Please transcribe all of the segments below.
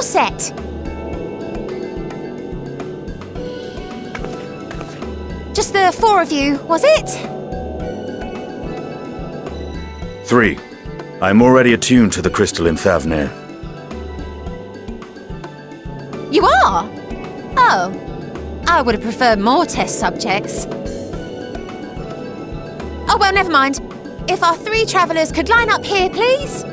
set. Just the 4 of you, was it? 3. I'm already attuned to the crystal in Thavnair. You are? Oh. I would have preferred more test subjects. Oh, well, never mind. If our 3 travellers could line up here, please?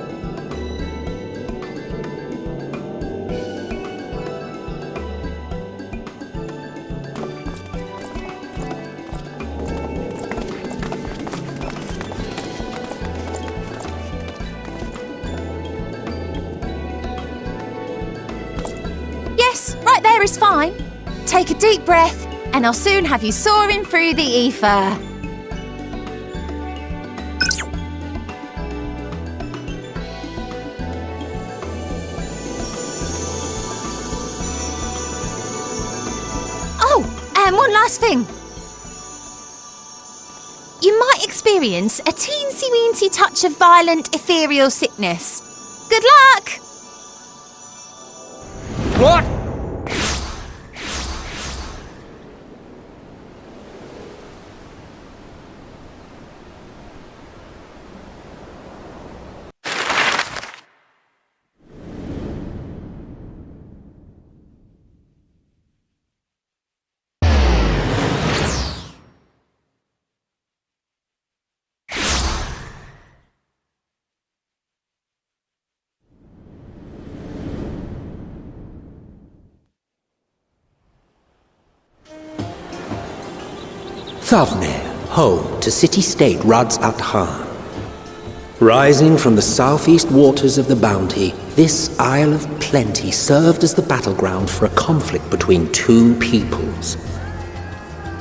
Yes, right there is fine. Take a deep breath, and I'll soon have you soaring through the ether. And one last thing. You might experience a teensy-weensy touch of violent ethereal sickness. Good luck! What? Thavnair, home to city-state Radz-at-Han. Rising from the southeast waters of the Bounty, this Isle of Plenty served as the battleground for a conflict between 2 peoples.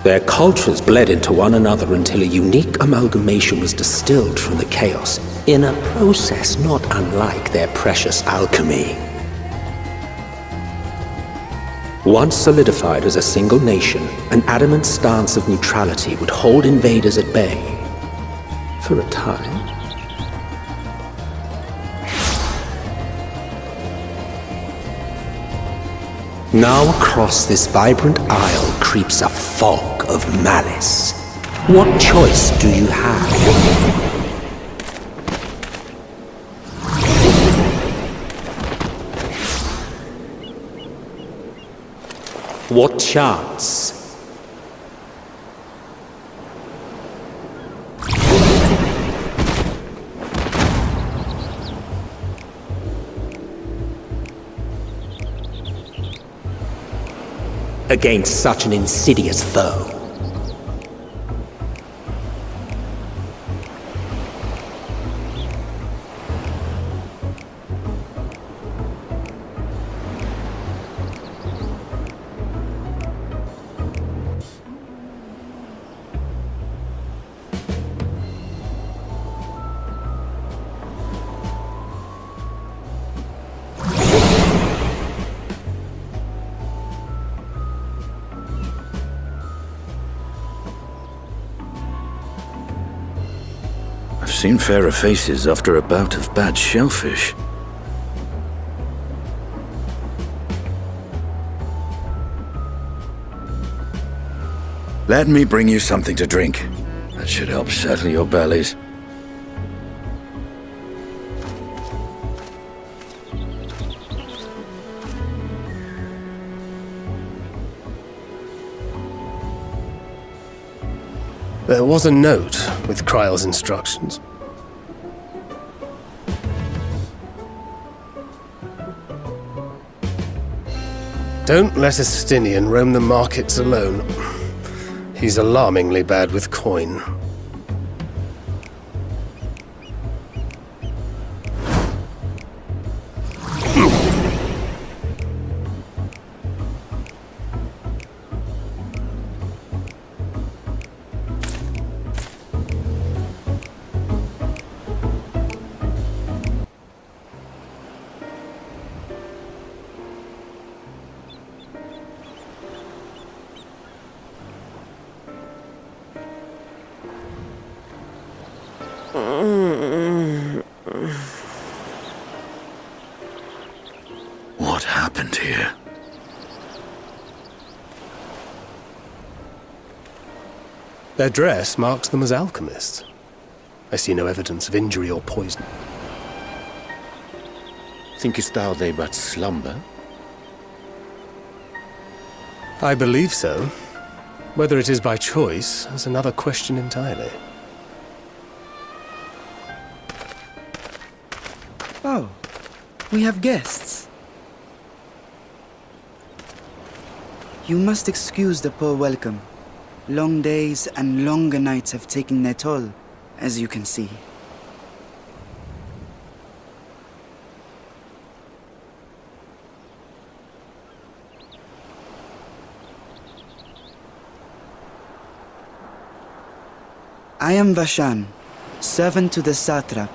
Their cultures bled into one another until a unique amalgamation was distilled from the chaos, in a process not unlike their precious alchemy. Once solidified as a single nation, an adamant stance of neutrality would hold invaders at bay. For a time. Now across this vibrant isle creeps a fog of malice. What choice do you have? What chance? Against such an insidious foe. Seen fairer faces after a bout of bad shellfish. Let me bring you something to drink. That should help settle your bellies. There was a note with Kryle's instructions. Don't let a Stinian roam the markets alone. He's alarmingly bad with coin. What happened here? Their dress marks them as alchemists. I see no evidence of injury or poison. Thinkest thou they but slumber? I believe so. Whether it is by choice is another question entirely. Oh, we have guests. You must excuse the poor welcome. Long days and longer nights have taken their toll, as you can see. I am Vashan, servant to the satrap.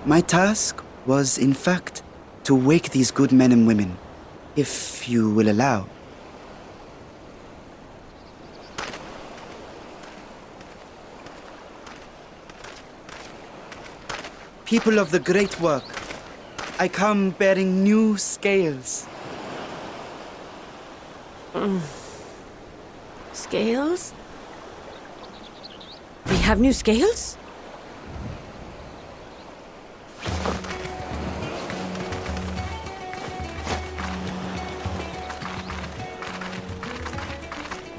My task was, in fact, to wake these good men and women, if you will allow. People of the great work, I come bearing new scales. Scales? We have new scales?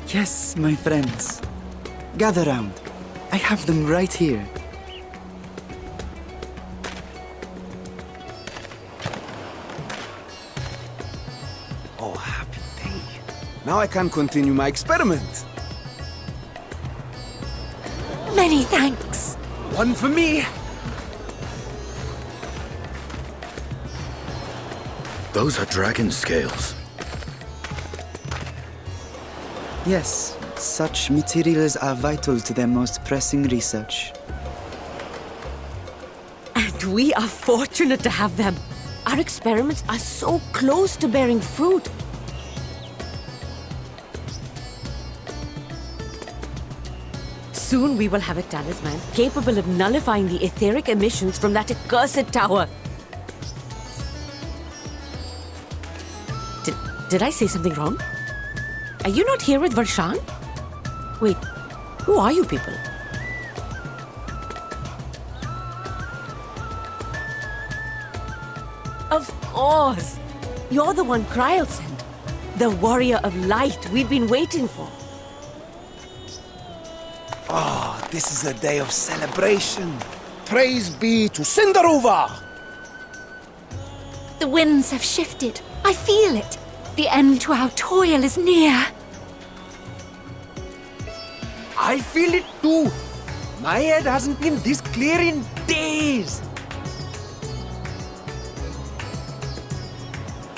Yes, my friends. Gather round. I have them right here. Oh, happy day. Now I can continue my experiment. Many thanks. One for me. Those are dragon scales. Yes, such materials are vital to their most pressing research. And we are fortunate to have them. Our experiments are so close to bearing fruit. Soon we will have a talisman capable of nullifying the etheric emissions from that accursed tower. Did I say something wrong? Are you not here with Varshan? Wait, who are you people? Of course! You're the one Kryl sent. The warrior of light we'd been waiting for. Oh, this is a day of celebration. Praise be to Cinderova! The winds have shifted. I feel it. The end to our toil is near. I feel it too. My head hasn't been this clear in days.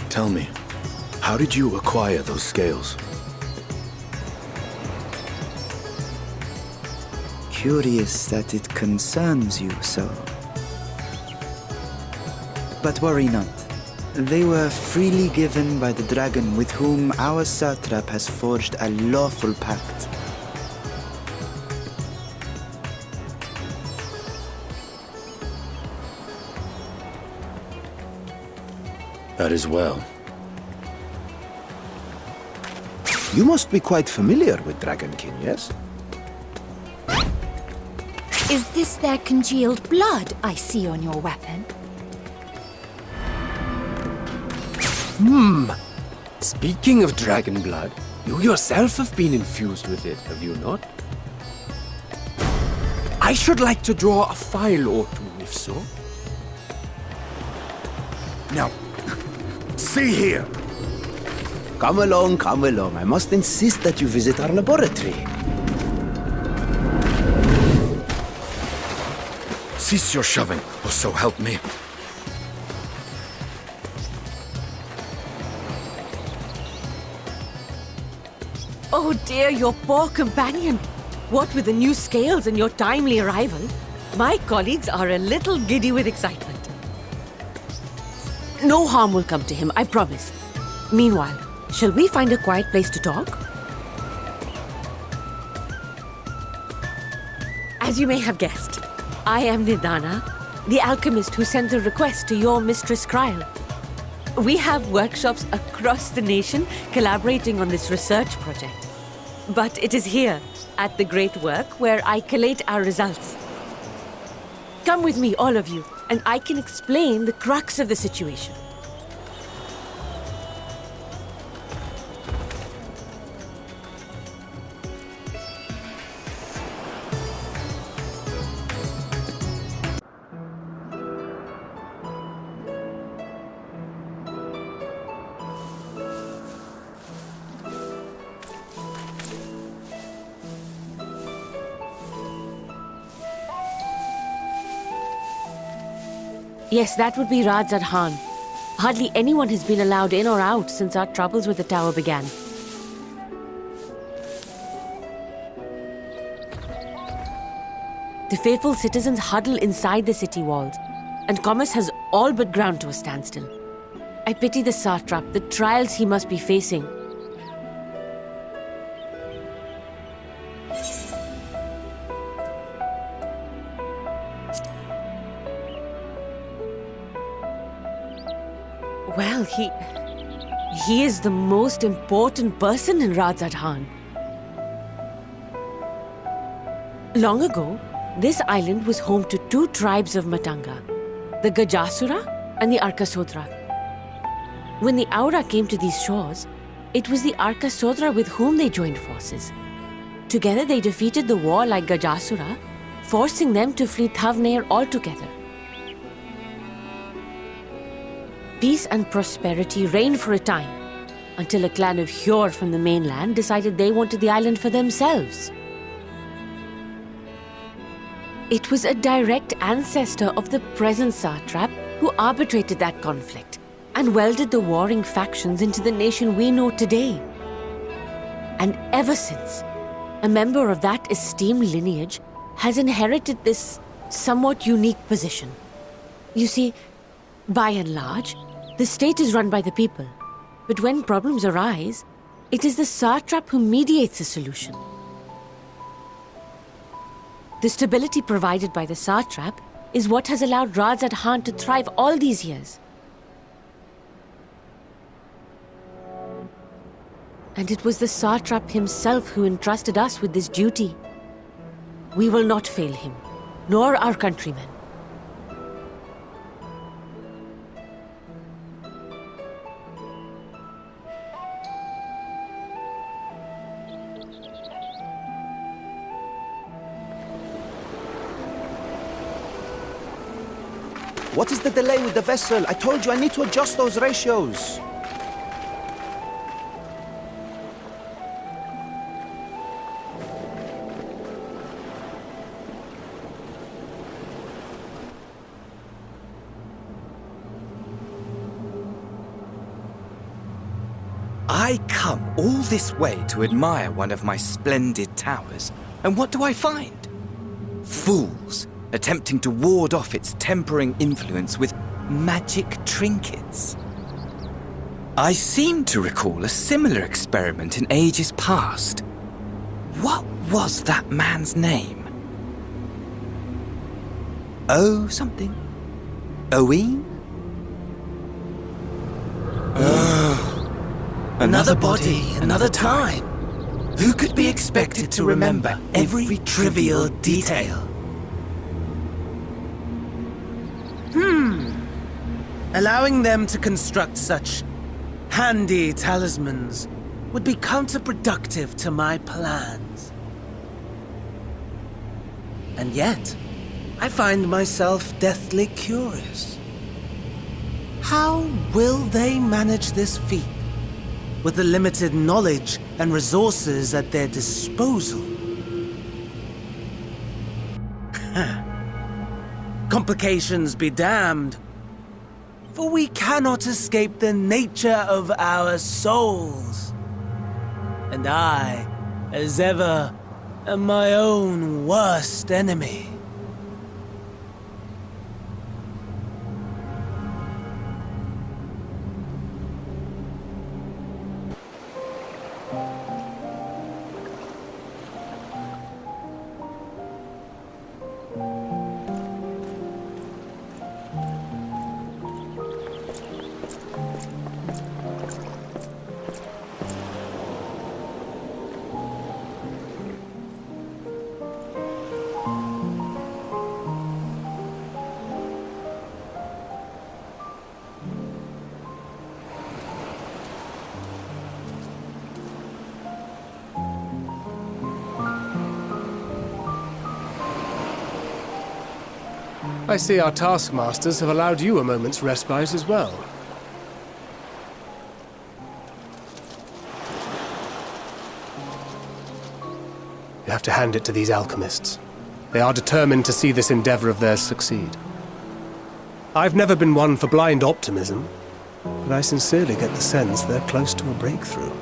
Tell me, how did you acquire those scales? Curious that it concerns you so. But worry not. They were freely given by the dragon with whom our satrap has forged a lawful pact. That is well. You must be quite familiar with Dragonkin, yes? Is this their congealed blood I see on your weapon? Speaking of dragon blood, you yourself have been infused with it, have you not? I should like to draw a file or two, if so. Now, see here. Come along. I must insist that you visit our laboratory. Cease your shoving, or so help me. Oh dear, your poor companion. What with the new scales and your timely arrival, my colleagues are a little giddy with excitement. No harm will come to him, I promise. Meanwhile, shall we find a quiet place to talk? As you may have guessed, I am Nidhana, the alchemist who sent the request to your mistress Kryl. We have workshops across the nation collaborating on this research project. But it is here, at the Great Work, where I collate our results. Come with me, all of you, and I can explain the crux of the situation. Yes, that would be Radz-at-Han. Hardly anyone has been allowed in or out since our troubles with the tower began. The faithful citizens huddle inside the city walls, and commerce has all but ground to a standstill. I pity the satrap, the trials he must be facing. Well, he is the most important person in Radz-at-Han. Long ago, this island was home to two tribes of Matanga, the Gajasura and the Arkasodra. When the Aura came to these shores, it was the Arkasodra with whom they joined forces. Together they defeated the warlike Gajasura, forcing them to flee Thavnair altogether. Peace and prosperity reigned for a time, until a clan of Hjor from the mainland decided they wanted the island for themselves. It was a direct ancestor of the present satrap who arbitrated that conflict and welded the warring factions into the nation we know today. And ever since, a member of that esteemed lineage has inherited this somewhat unique position. You see, by and large, the state is run by the people, but when problems arise, it is the satrap who mediates a solution. The stability provided by the satrap is what has allowed Radz-at-Han to thrive all these years. And it was the satrap himself who entrusted us with this duty. We will not fail him, nor our countrymen. What is the delay with the vessel? I told you I need to adjust those ratios. I come all this way to admire one of my splendid towers, and what do I find? Fools attempting to ward off its tempering influence with magic trinkets. I seem to recall a similar experiment in ages past. What was that man's name? Oh, something? Owen? Another body, another time. Who could be expected to remember every trivial detail? Allowing them to construct such handy talismans would be counterproductive to my plans. And yet, I find myself deathly curious. How will they manage this feat with the limited knowledge and resources at their disposal? Complications be damned, for we cannot escape the nature of our souls. And I, as ever, am my own worst enemy. I see our taskmasters have allowed you a moment's respite as well. You have to hand it to these alchemists. They are determined to see this endeavor of theirs succeed. I've never been one for blind optimism, but I sincerely get the sense they're close to a breakthrough.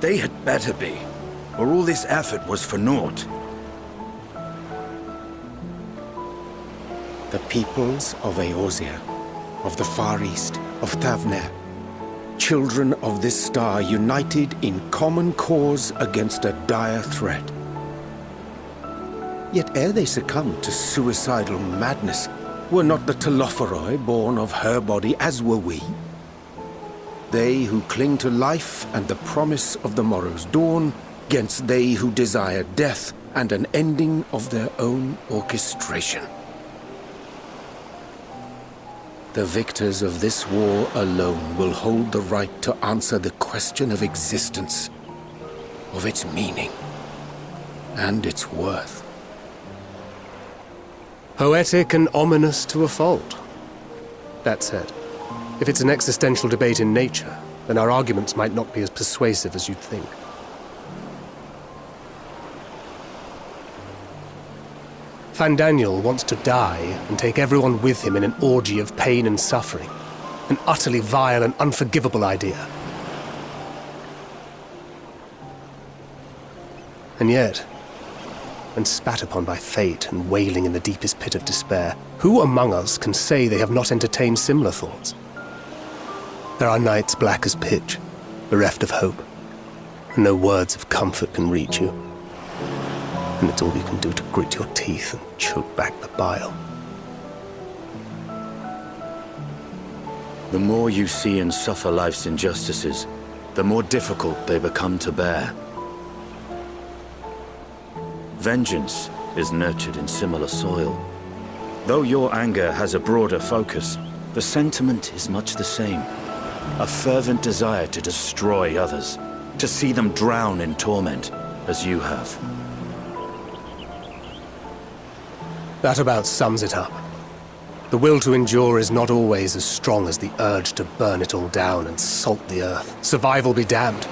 They had better be, or all this effort was for naught. The peoples of Eorzea, of the Far East, of Thavnair, children of this star united in common cause against a dire threat. Yet ere they succumbed to suicidal madness, were not the Telophoroi born of her body as were we? They who cling to life and the promise of the morrow's dawn, against they who desire death and an ending of their own orchestration. The victors of this war alone will hold the right to answer the question of existence, of its meaning, and its worth. Poetic and ominous to a fault. That said, if it's an existential debate in nature, then our arguments might not be as persuasive as you'd think. Fandaniel wants to die and take everyone with him in an orgy of pain and suffering. An utterly vile and unforgivable idea. And yet, when spat upon by fate and wailing in the deepest pit of despair, who among us can say they have not entertained similar thoughts? There are nights black as pitch, bereft of hope, and no words of comfort can reach you. And it's all you can do to grit your teeth and choke back the bile. The more you see and suffer life's injustices, the more difficult they become to bear. Vengeance is nurtured in similar soil. Though your anger has a broader focus, the sentiment is much the same. A fervent desire to destroy others, to see them drown in torment, as you have. That about sums it up. The will to endure is not always as strong as the urge to burn it all down and salt the earth. Survival be damned.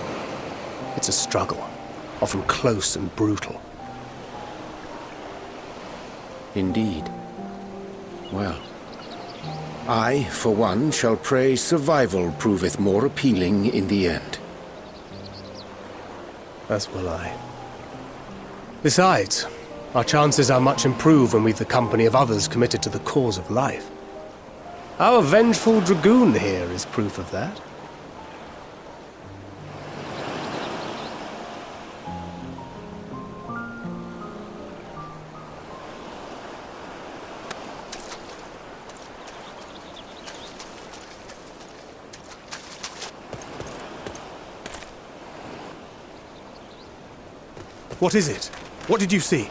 It's a struggle, often close and brutal. Indeed. Well, I, for one, shall pray survival proveth more appealing in the end. As will I. Besides, our chances are much improved when we've the company of others committed to the cause of life. Our vengeful dragoon here is proof of that. What is it? What did you see?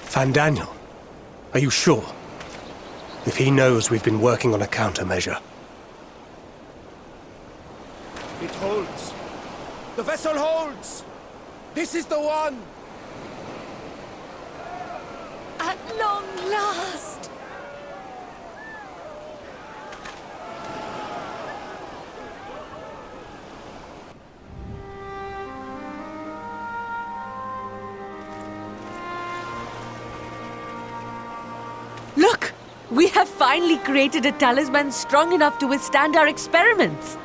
Fandaniel, are you sure? If he knows we've been working on a countermeasure. It holds. The vessel holds! This is the one! At long last! Look! We have finally created a talisman strong enough to withstand our experiments!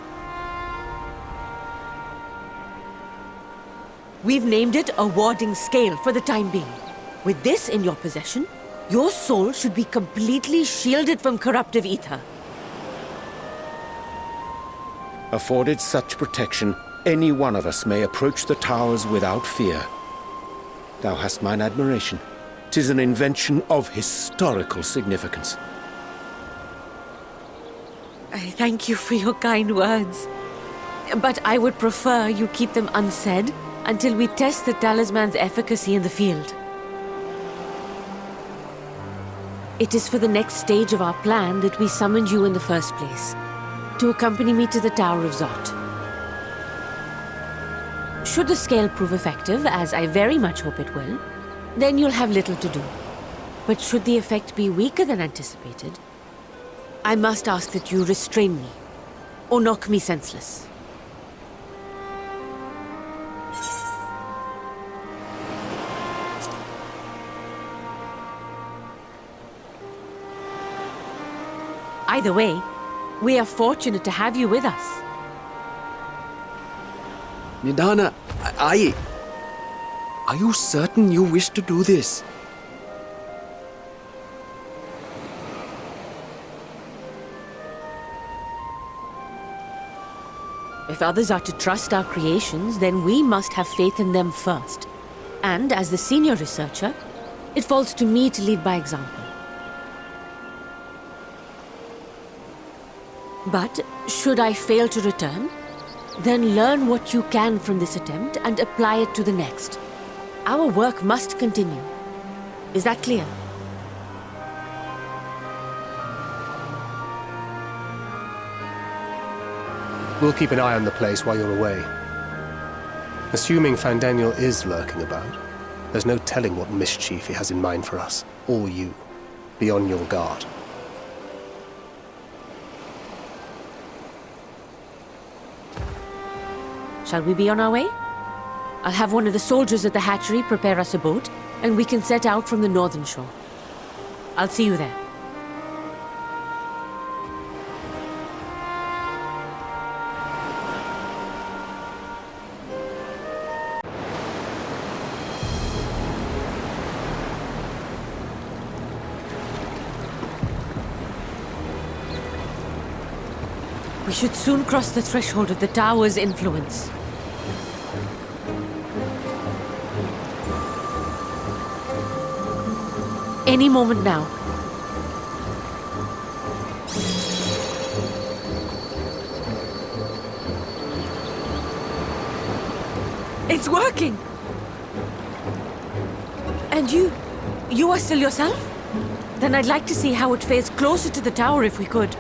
We've named it a warding scale for the time being. With this in your possession, your soul should be completely shielded from corruptive ether. Afforded such protection, any one of us may approach the towers without fear. Thou hast mine admiration. 'Tis an invention of historical significance. I thank you for your kind words. But I would prefer you keep them unsaid until we test the talisman's efficacy in the field. It is for the next stage of our plan that we summoned you in the first place, to accompany me to the Tower of Zot. Should the scale prove effective, as I very much hope it will, then you'll have little to do. But should the effect be weaker than anticipated, I must ask that you restrain me, or knock me senseless. Either way, we are fortunate to have you with us. Nidhana, are you certain you wish to do this? If others are to trust our creations, then we must have faith in them first. And as the senior researcher, it falls to me to lead by example. But should I fail to return, then learn what you can from this attempt and apply it to the next. Our work must continue. Is that clear? We'll keep an eye on the place while you're away. Assuming Fandaniel is lurking about, there's no telling what mischief he has in mind for us, or you. Be on your guard. Shall we be on our way? I'll have one of the soldiers at the hatchery prepare us a boat, and we can set out from the northern shore. I'll see you there. We should soon cross the threshold of the tower's influence. Any moment now. It's working! And you are still yourself? Then I'd like to see how it fares closer to the tower if we could.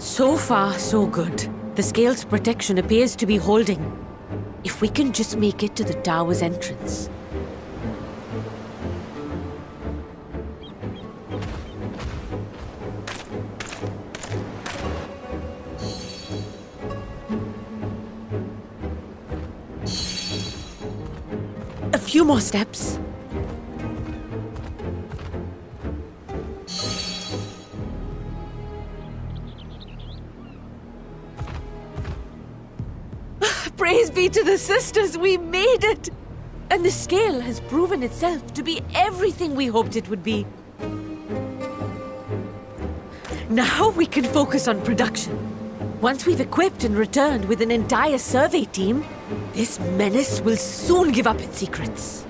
So far, so good. The scale's protection appears to be holding. If we can just make it to the tower's entrance. A few more steps. Praise be to the sisters, we made it! And the scale has proven itself to be everything we hoped it would be. Now we can focus on production. Once we've equipped and returned with an entire survey team, this menace will soon give up its secrets.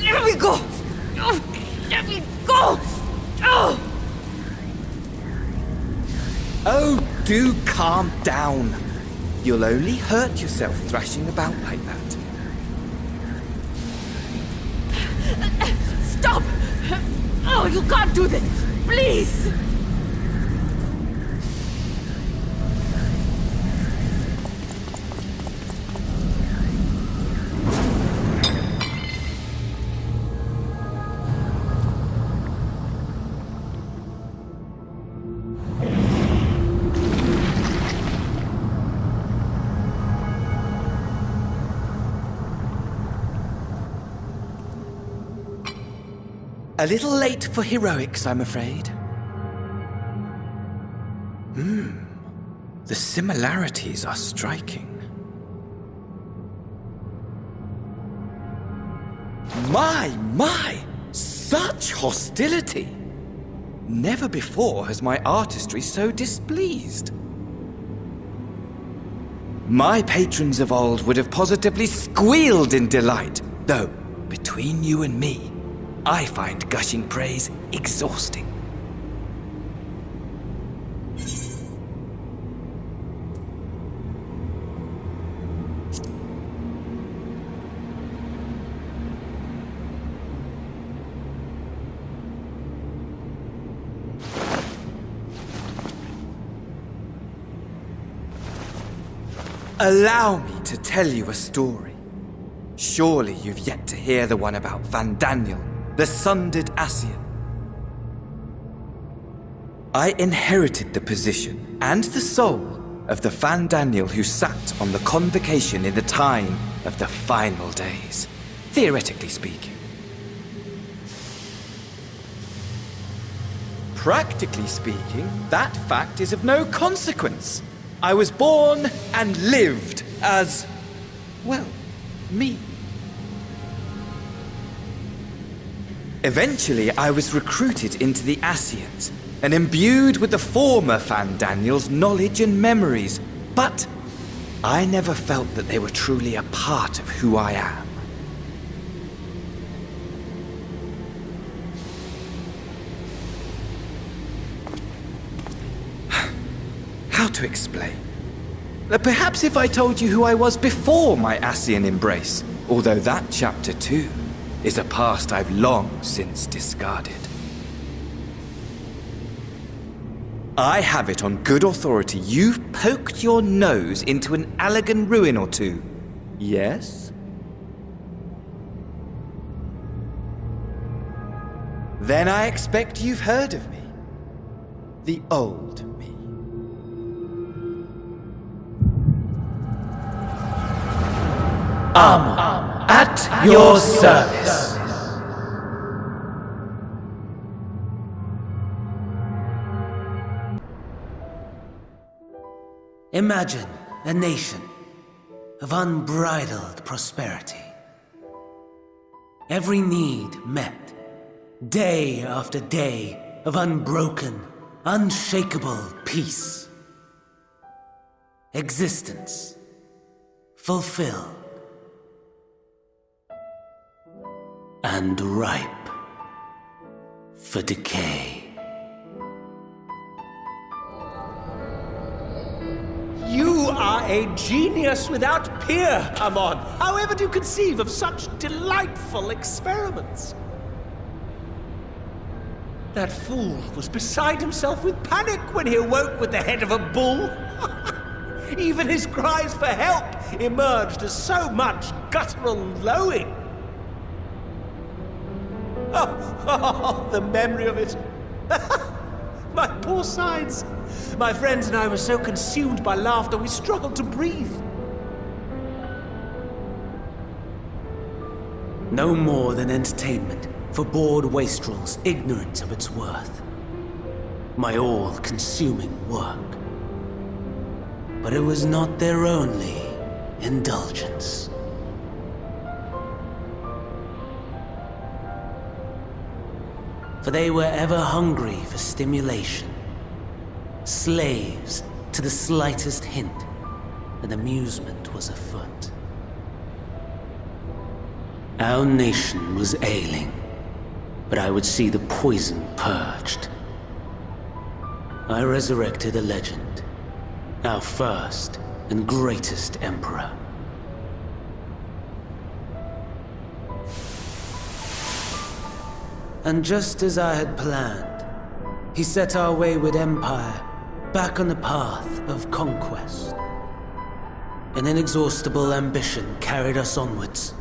Let me go! Let me go! Oh, do calm down. You'll only hurt yourself thrashing about like that. Stop! Oh, you can't do this! Please! A little late for heroics, I'm afraid. The similarities are striking. My! Such hostility! Never before has my artistry so displeased. My patrons of old would have positively squealed in delight, though, between you and me, I find gushing praise exhausting. Allow me to tell you a story. Surely you've yet to hear the one about Fandaniel, the sundered Ascian. I inherited the position and the soul of the Fandaniel who sat on the convocation in the time of the final days, theoretically speaking. Practically speaking, that fact is of no consequence. I was born and lived as, well, me. Eventually, I was recruited into the Ascians and imbued with the former Fandaniel's knowledge and memories, but I never felt that they were truly a part of who I am. How to explain? Perhaps if I told you who I was before my Ascian embrace, although that chapter too is a past I've long since discarded. I have it on good authority you've poked your nose into an Allagan ruin or two, yes? Then I expect you've heard of me. The old me. Amon, at your service. Imagine a nation of unbridled prosperity. Every need met, day after day of unbroken, unshakable peace. Existence fulfilled. And ripe for decay. You are a genius without peer, Amon. However do you conceive of such delightful experiments? That fool was beside himself with panic when he awoke with the head of a bull. Even his cries for help emerged as so much guttural lowing. Oh, the memory of it. My poor sides. My friends and I were so consumed by laughter we struggled to breathe. No more than entertainment for bored wastrels ignorant of its worth. My all-consuming work. But it was not their only indulgence. For they were ever hungry for stimulation, slaves to the slightest hint that amusement was afoot. Our nation was ailing, but I would see the poison purged. I resurrected a legend, our first and greatest emperor. And just as I had planned, he set our wayward empire back on the path of conquest. An inexhaustible ambition carried us onwards,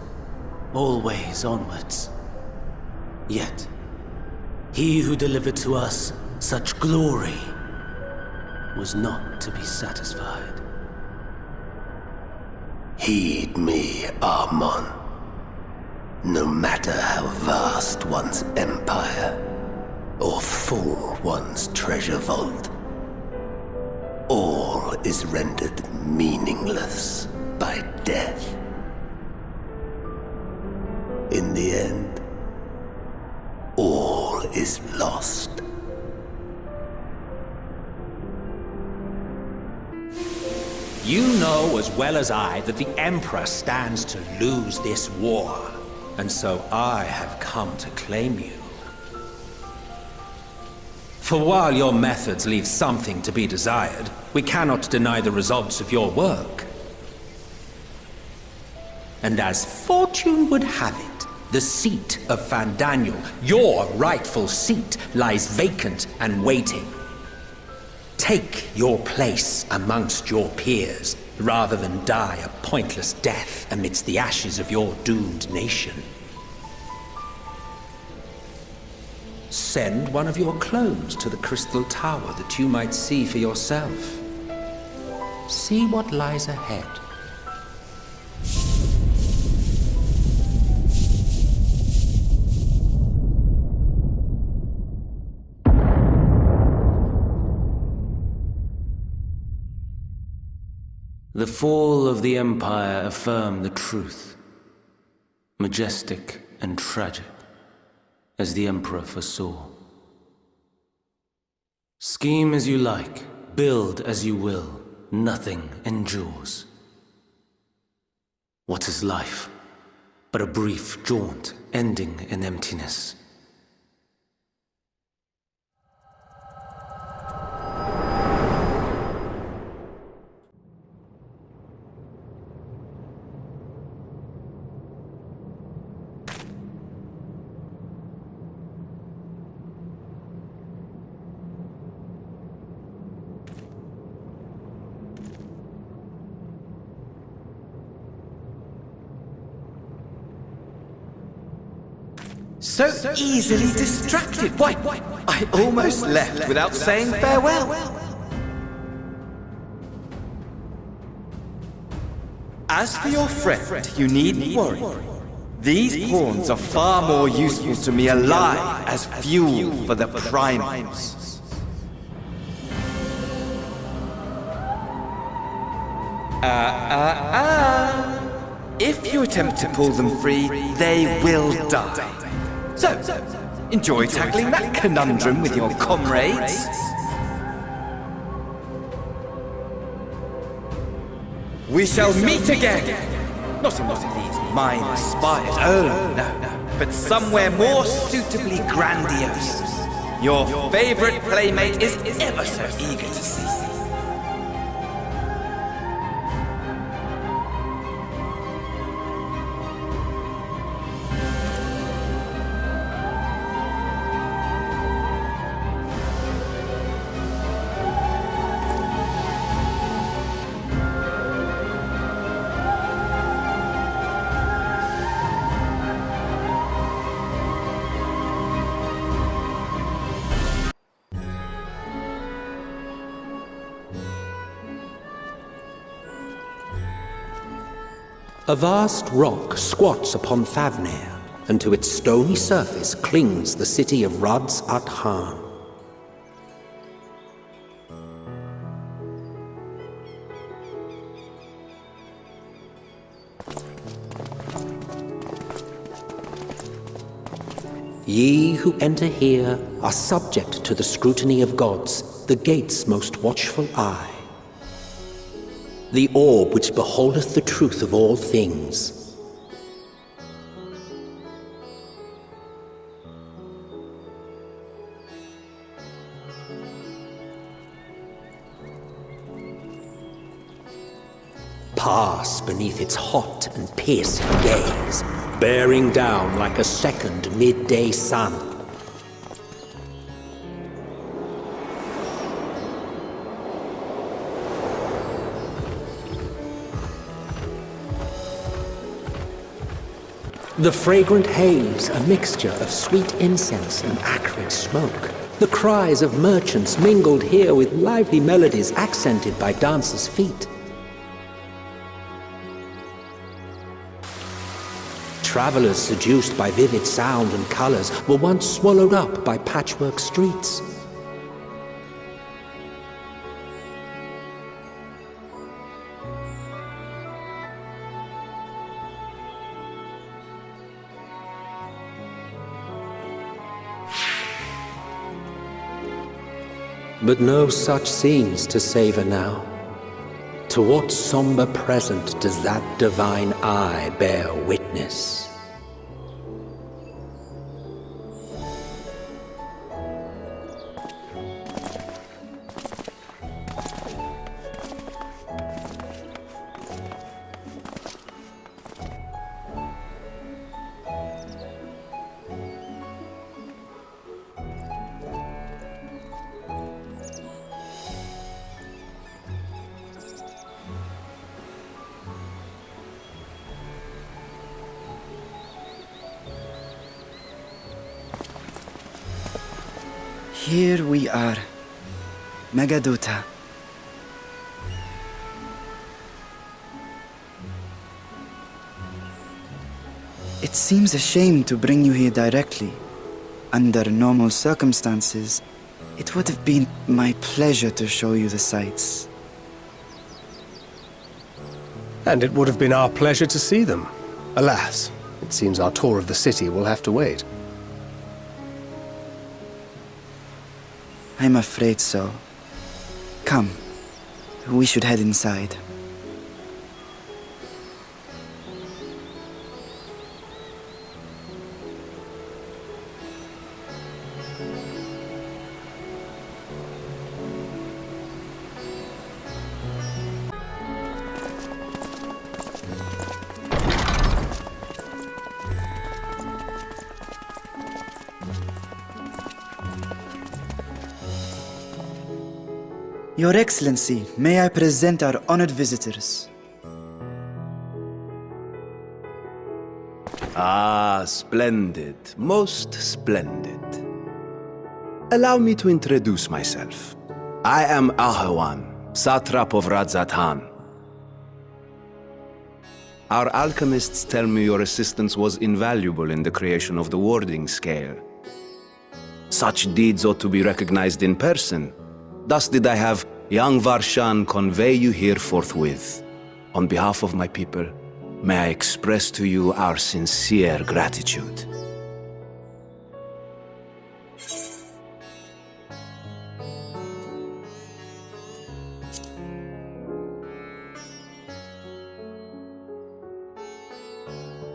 always onwards. Yet, he who delivered to us such glory was not to be satisfied. Heed me, Amon. No matter how vast one's empire, or full one's treasure vault, all is rendered meaningless by death. In the end, all is lost. You know as well as I that the Emperor stands to lose this war, and so I have come to claim you. For while your methods leave something to be desired, we cannot deny the results of your work. And as fortune would have it, the seat of Fandaniel, your rightful seat, lies vacant and waiting. Take your place amongst your peers, rather than die a pointless death amidst the ashes of your doomed nation. Send one of your clones to the Crystal Tower that you might see for yourself. See what lies ahead. The fall of the Empire affirmed the truth, majestic and tragic, as the Emperor foresaw. Scheme as you like, build as you will, nothing endures. What is life but a brief jaunt ending in emptiness? So easily distracted. Why, I almost left without saying farewell. As for your friend, you needn't worry. These pawns are far more useful to me alive as fuel for the Primals. If you attempt to pull them free, they will die. So, enjoy tackling that conundrum with your comrades. We shall meet again! Not in one of these minor spires, oh no, but somewhere more suitably grandiose. Your favorite playmate is ever so eager to see you. A vast rock squats upon Thavnair, and to its stony surface clings the city of Radz-at-Han. Ye who enter here are subject to the scrutiny of gods, the gate's most watchful eye. The orb which beholdeth the truth of all things. Pass beneath its hot and piercing gaze, bearing down like a second midday sun. The fragrant haze, a mixture of sweet incense and acrid smoke. The cries of merchants mingled here with lively melodies accented by dancers' feet. Travelers seduced by vivid sound and colors were once swallowed up by patchwork streets. But no such scenes to savor now. To what somber present does that divine eye bear witness? Here we are, Megaduta. It seems a shame to bring you here directly. Under normal circumstances, it would have been my pleasure to show you the sights. And it would have been our pleasure to see them. Alas, it seems our tour of the city will have to wait. I'm afraid so. Come, we should head inside. Your Excellency, may I present our honored visitors? Ah, splendid. Most splendid. Allow me to introduce myself. I am Allagan, satrap of Radz-at-Han. Our alchemists tell me your assistance was invaluable in the creation of the warding scale. Such deeds ought to be recognized in person. Thus did I have young Varshan convey you here forthwith. On behalf of my people, may I express to you our sincere gratitude.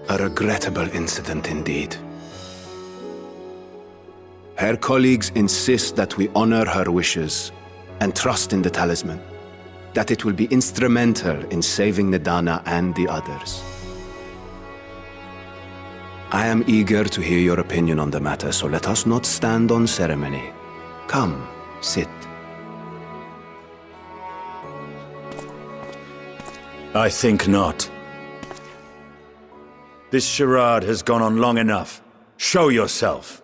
A regrettable incident indeed. Her colleagues insist that we honor her wishes and trust in the talisman, that it will be instrumental in saving Nidhana and the others. I am eager to hear your opinion on the matter, so let us not stand on ceremony. Come, sit. I think not. This charade has gone on long enough. Show yourself.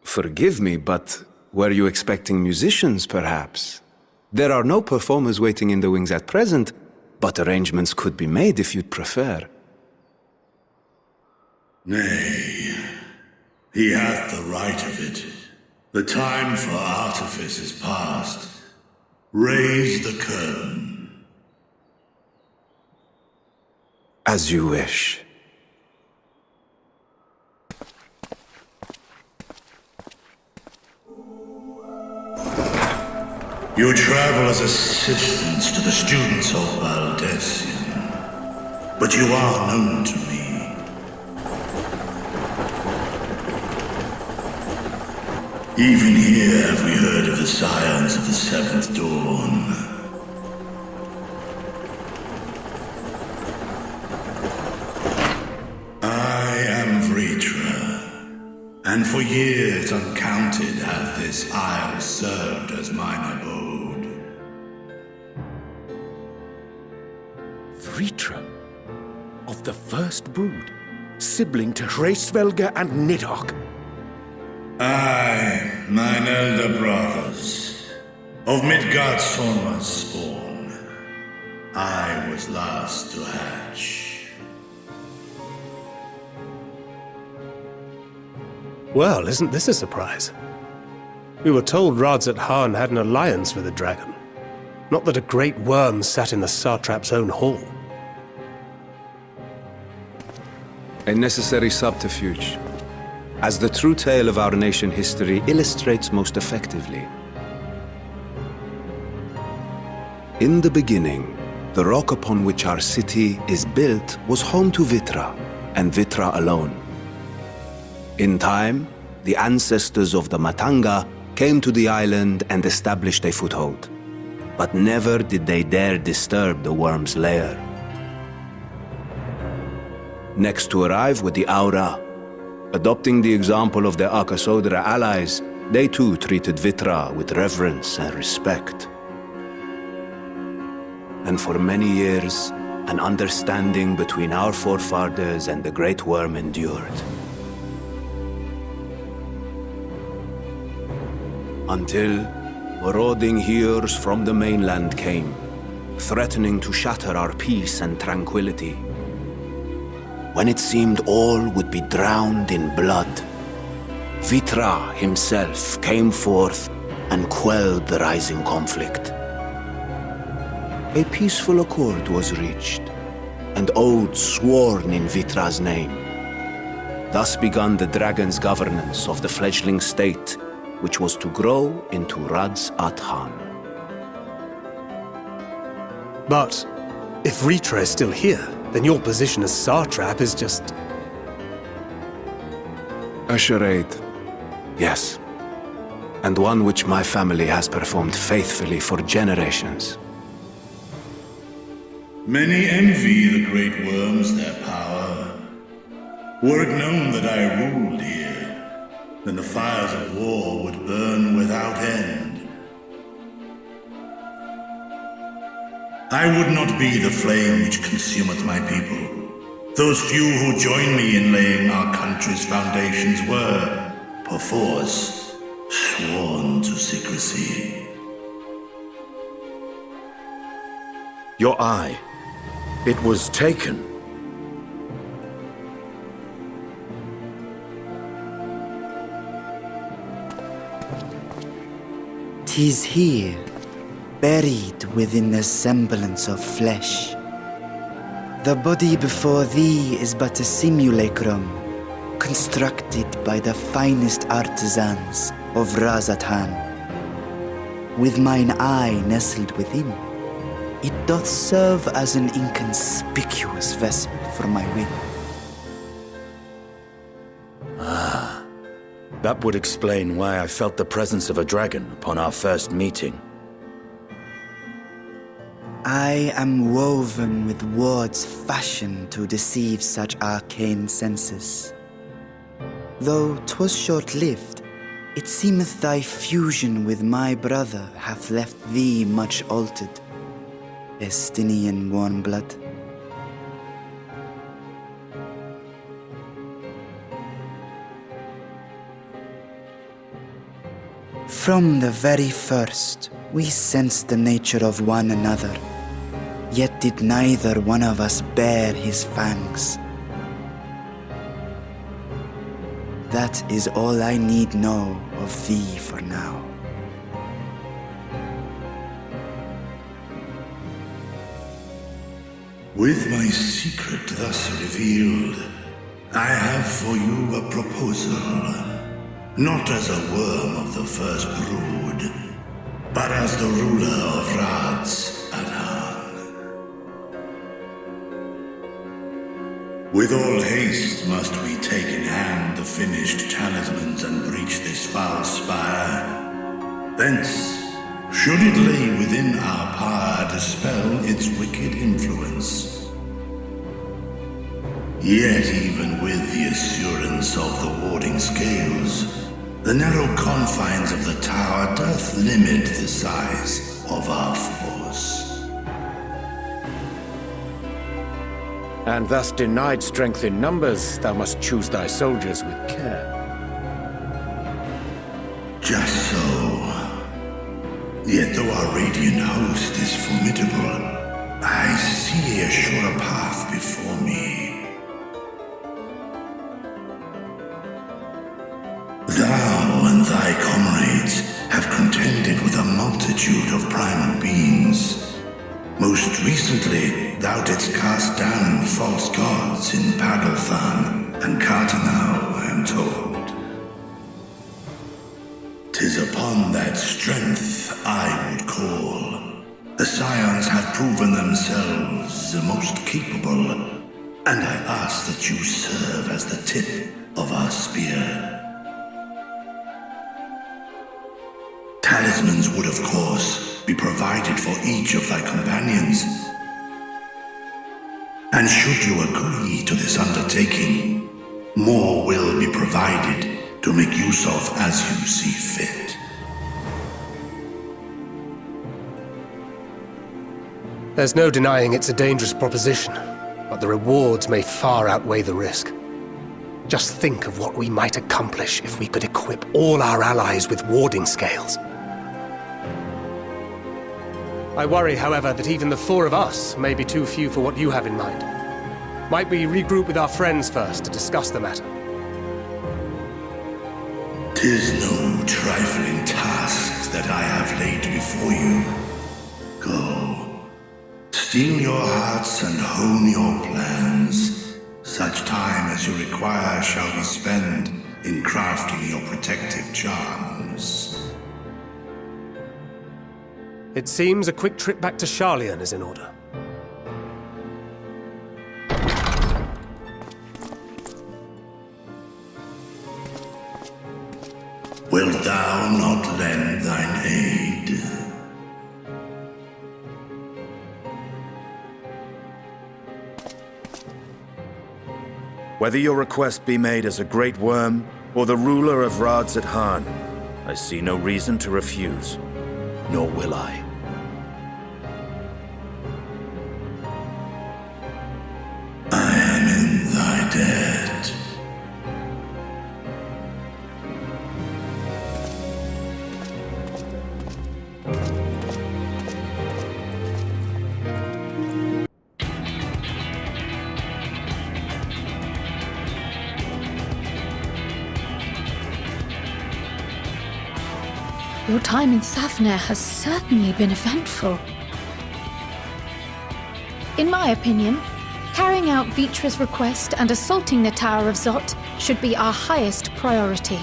Forgive me, but were you expecting musicians, perhaps? There are no performers waiting in the wings at present, but arrangements could be made if you'd prefer. Nay, he hath the right of it. The time for artifice is past. Raise the curtain. As you wish. You travel as assistants to the students of Valdesian, but you are known to me. Even here have we heard of the Scions of the Seventh Dawn. I am Vrtra, and for years uncounted hath this isle served as mine abode. Vrtra, of the first brood, sibling to Hraesvelgr and Nidhogg. Aye, mine elder brothers, of Midgardsormr's spawn, I was last to hatch. Well, isn't this a surprise? We were told Radz-at-Han had an alliance with a dragon. Not that a great worm sat in the satrap's own hall. A necessary subterfuge, as the true tale of our nation history illustrates most effectively. In the beginning, the rock upon which our city is built was home to Vrtra, and Vrtra alone. In time, the ancestors of the Matanga came to the island and established a foothold. But never did they dare disturb the worm's lair. Next to arrive with the Aura, adopting the example of their Akasodra allies, they too treated Vrtra with reverence and respect. And for many years, an understanding between our forefathers and the Great Worm endured. Until marauding heroes from the mainland came, threatening to shatter our peace and tranquility. When it seemed all would be drowned in blood, Vrtra himself came forth and quelled the rising conflict. A peaceful accord was reached, and oaths sworn in Vrtra's name. Thus began the dragon's governance of the fledgling state, which was to grow into Radz-at-Han. But if Vrtra is still here, then your position as satrap is just... a charade, yes. And one which my family has performed faithfully for generations. Many envy the great worms their power. Were it known that I ruled here, then the fires of war would burn without end. I would not be the flame which consumeth my people. Those few who join me in laying our country's foundations were, perforce, sworn to secrecy. Your eye. It was taken. 'Tis here, buried within the semblance of flesh. The body before thee is but a simulacrum, constructed by the finest artisans of Radz-at-Han. With mine eye nestled within, it doth serve as an inconspicuous vessel for my will. That would explain why I felt the presence of a dragon upon our first meeting. I am woven with words fashioned to deceive such arcane senses. Though 'twas short-lived, it seemeth thy fusion with my brother hath left thee much altered, Estinian warm blood. From the very first, we sensed the nature of one another, yet did neither one of us bare his fangs. That is all I need know of thee for now. With my secret thus revealed, I have for you a proposal. Not as a worm of the first brood, but as the ruler of Radz-at-Han. With all haste must we take in hand the finished talismans and breach this foul spire. Thence, should it lay within our power, dispel its wicked influence. Yet even with the assurance of the warding scales, the narrow confines of the tower doth limit the size of our force. And thus denied strength in numbers, thou must choose thy soldiers with care. Just so. Yet though our radiant host is formidable, I see a surer path before me. multitude of primal beings. Most recently, thou didst cast down false gods in Padalthan and Cartanau, I am told. 'Tis upon that strength I would call. The Scions have proven themselves the most capable, and I ask that you serve as the tip of our spear. Talismans would, of course, be provided for each of thy companions. And should you agree to this undertaking, more will be provided to make use of as you see fit. There's no denying it's a dangerous proposition, but the rewards may far outweigh the risk. Just think of what we might accomplish if we could equip all our allies with warding scales. I worry, however, that even the four of us may be too few for what you have in mind. Might we regroup with our friends first to discuss the matter? 'Tis no trifling task that I have laid before you. Go. Steel your hearts and hone your plans. Such time as you require shall be spent in crafting your protective charms. It seems a quick trip back to Sharlayan is in order. Wilt thou not lend thine aid? Whether your request be made as a great worm or the ruler of Radz-at-Han, I see no reason to refuse, nor will I. I am in thy debt. Your time in Thavnair has certainly been eventful. In my opinion, carrying out Vrtra's request and assaulting the Tower of Zot should be our highest priority.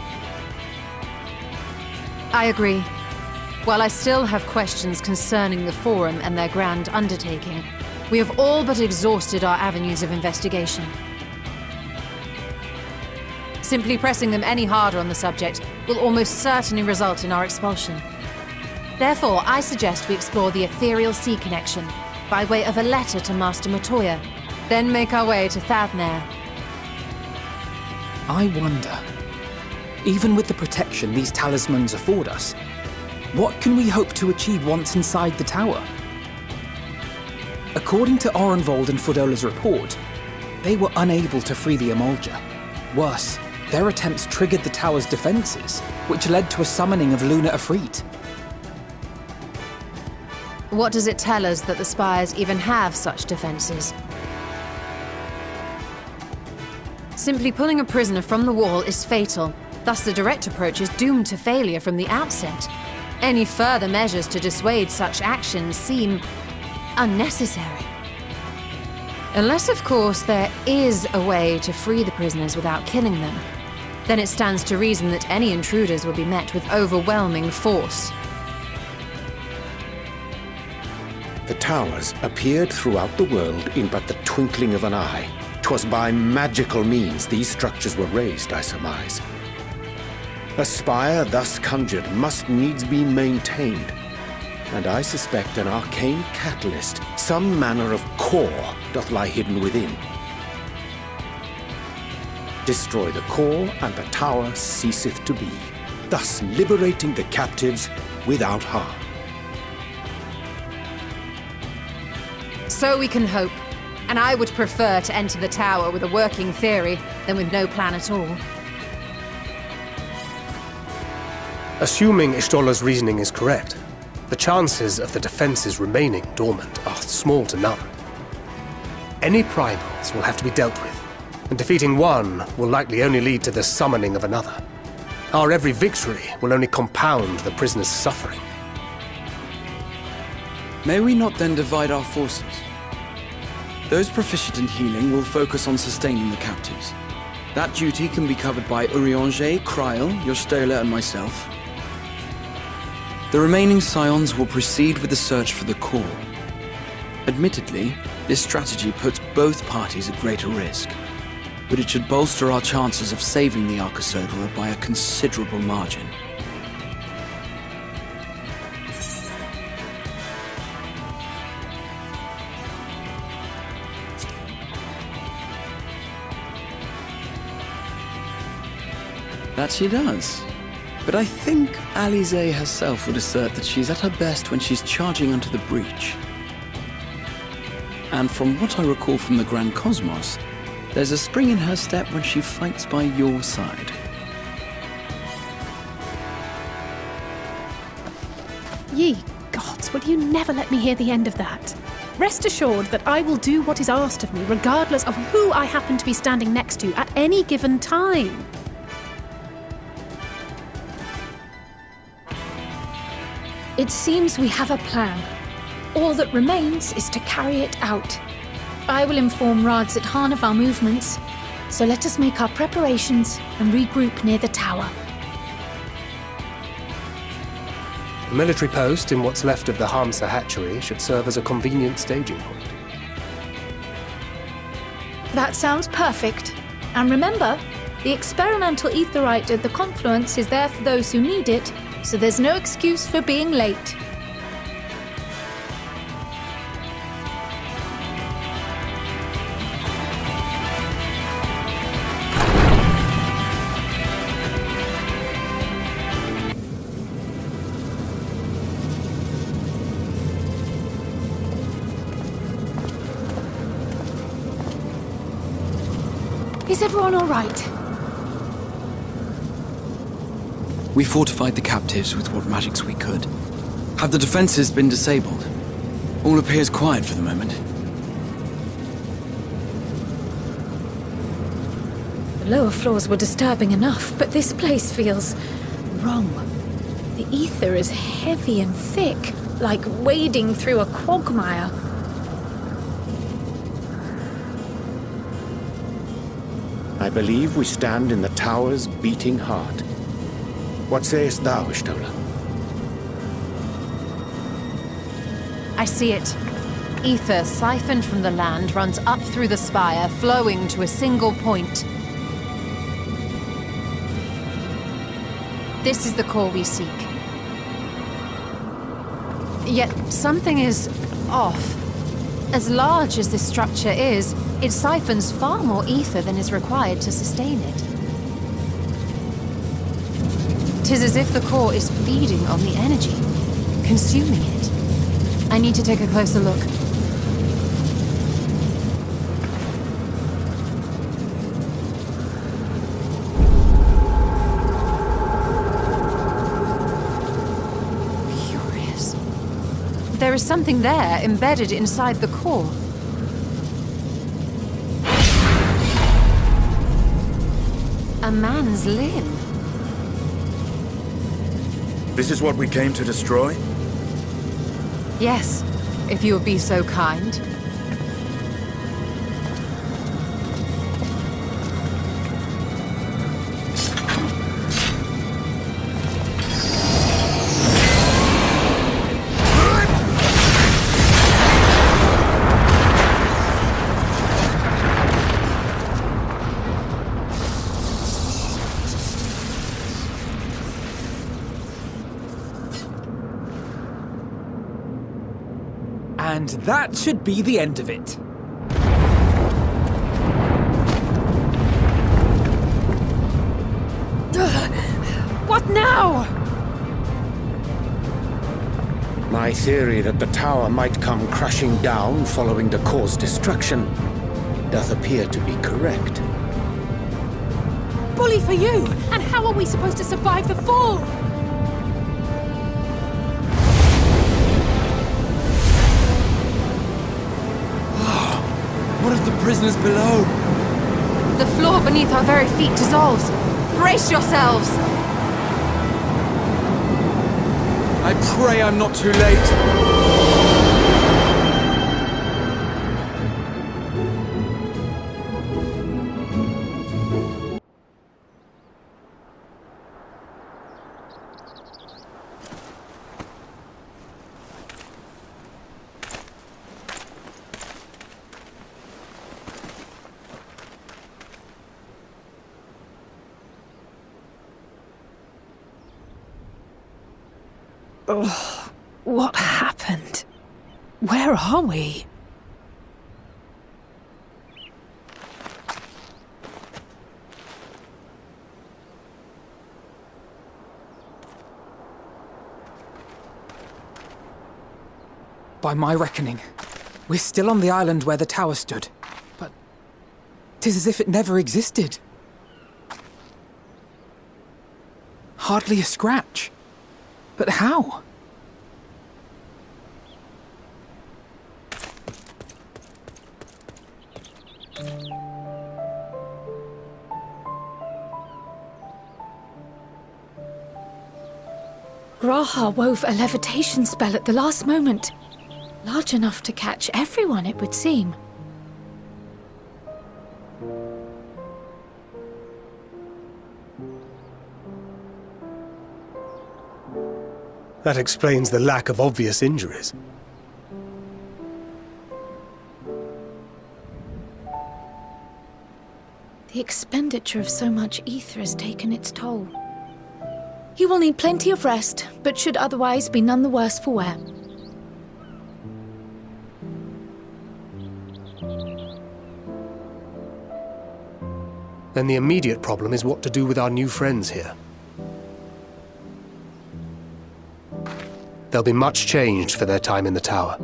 I agree. While I still have questions concerning the Forum and their grand undertaking, we have all but exhausted our avenues of investigation. Simply pressing them any harder on the subject will almost certainly result in our expulsion. Therefore, I suggest we explore the ethereal sea connection by way of a letter to Master Matoya, then make our way to Thavnair. I wonder, even with the protection these talismans afford us, what can we hope to achieve once inside the tower? According to Orenvold and Fodola's report, they were unable to free the Emolja. Worse, their attempts triggered the tower's defenses, which led to a summoning of Luna Ifrit. What does it tell us that the spires even have such defenses? Simply pulling a prisoner from the wall is fatal, thus the direct approach is doomed to failure from the outset. Any further measures to dissuade such actions seem unnecessary. Unless, of course, there is a way to free the prisoners without killing them. Then it stands to reason that any intruders will be met with overwhelming force. The towers appeared throughout the world in but the twinkling of an eye. 'Twas by magical means these structures were raised, I surmise. A spire thus conjured must needs be maintained, and I suspect an arcane catalyst, some manner of core, doth lie hidden within. Destroy the core, and the tower ceaseth to be, thus liberating the captives without harm. So we can hope, and I would prefer to enter the tower with a working theory than with no plan at all. Assuming Ishtola's reasoning is correct, the chances of the defenses remaining dormant are small to none. Any primals will have to be dealt with, and defeating one will likely only lead to the summoning of another. Our every victory will only compound the prisoner's suffering. May we not then divide our forces? Those proficient in healing will focus on sustaining the captives. That duty can be covered by Urianger, Kryl, Yostola, and myself. The remaining Scions will proceed with the search for the core. Admittedly, this strategy puts both parties at greater risk, but it should bolster our chances of saving the Archosaurus by a considerable margin. That she does. But I think Alize herself would assert that she's at her best when she's charging onto the breach. And from what I recall from the Grand Cosmos, there's a spring in her step when she fights by your side. Ye gods, will you never let me hear the end of that? Rest assured that I will do what is asked of me, regardless of who I happen to be standing next to at any given time. It seems we have a plan. All that remains is to carry it out. I will inform Radz-at-Han of our movements, so let us make our preparations and regroup near the tower. The military post in what's left of the Hamsa hatchery should serve as a convenient staging point. That sounds perfect. And remember, the experimental aetherite at the confluence is there for those who need it, so there's no excuse for being late. Is everyone all right? We fortified the captives with what magics we could. Have the defenses been disabled? All appears quiet for the moment. The lower floors were disturbing enough, but this place feels wrong. The ether is heavy and thick, like wading through a quagmire. I believe we stand in the tower's beating heart. What sayest thou, Yostola? I see it. Ether siphoned from the land runs up through the spire, flowing to a single point. This is the core we seek. Yet something is off. As large as this structure is, it siphons far more ether than is required to sustain it. 'Tis as if the core is feeding on the energy, consuming it. I need to take a closer look. Curious. There is something there embedded inside the core. A man's limb. This is what we came to destroy? Yes, if you would be so kind. And that should be the end of it. What now? My theory that the tower might come crashing down following the core's destruction doth appear to be correct. Bully for you! And how are we supposed to survive the fall? What of the prisoners below? The floor beneath our very feet dissolves. Brace yourselves! I pray I'm not too late. Oh, what happened? Where are we? By my reckoning, we're still on the island where the tower stood, but 'tis as if it never existed. Hardly a scratch. But how? Raha wove a levitation spell at the last moment. Large enough to catch everyone, it would seem. That explains the lack of obvious injuries. The expenditure of so much ether has taken its toll. He will need plenty of rest, but should otherwise be none the worse for wear. Then the immediate problem is what to do with our new friends here. They'll be much changed for their time in the tower.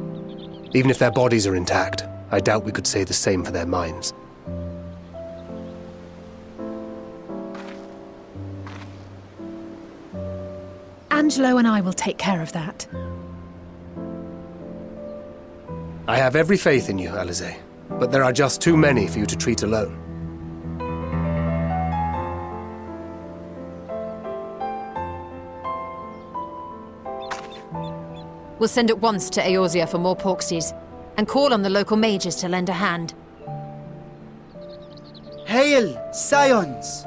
Even if their bodies are intact, I doubt we could say the same for their minds. Angelo and I will take care of that. I have every faith in you, Alize, but there are just too many for you to treat alone. We'll send at once to Eorzea for more Porksies, and call on the local mages to lend a hand. Hail, Scions!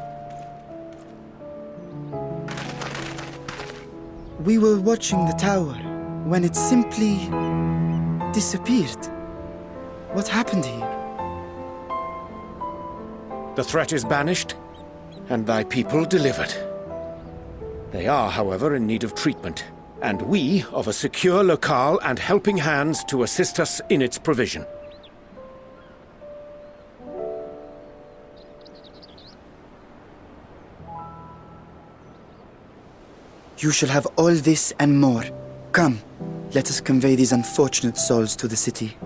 We were watching the tower when it simply disappeared. What happened here? The threat is banished, and thy people delivered. They are, however, in need of treatment, and we of a secure locale and helping hands to assist us in its provision. You shall have all this and more. Come, let us convey these unfortunate souls to the city.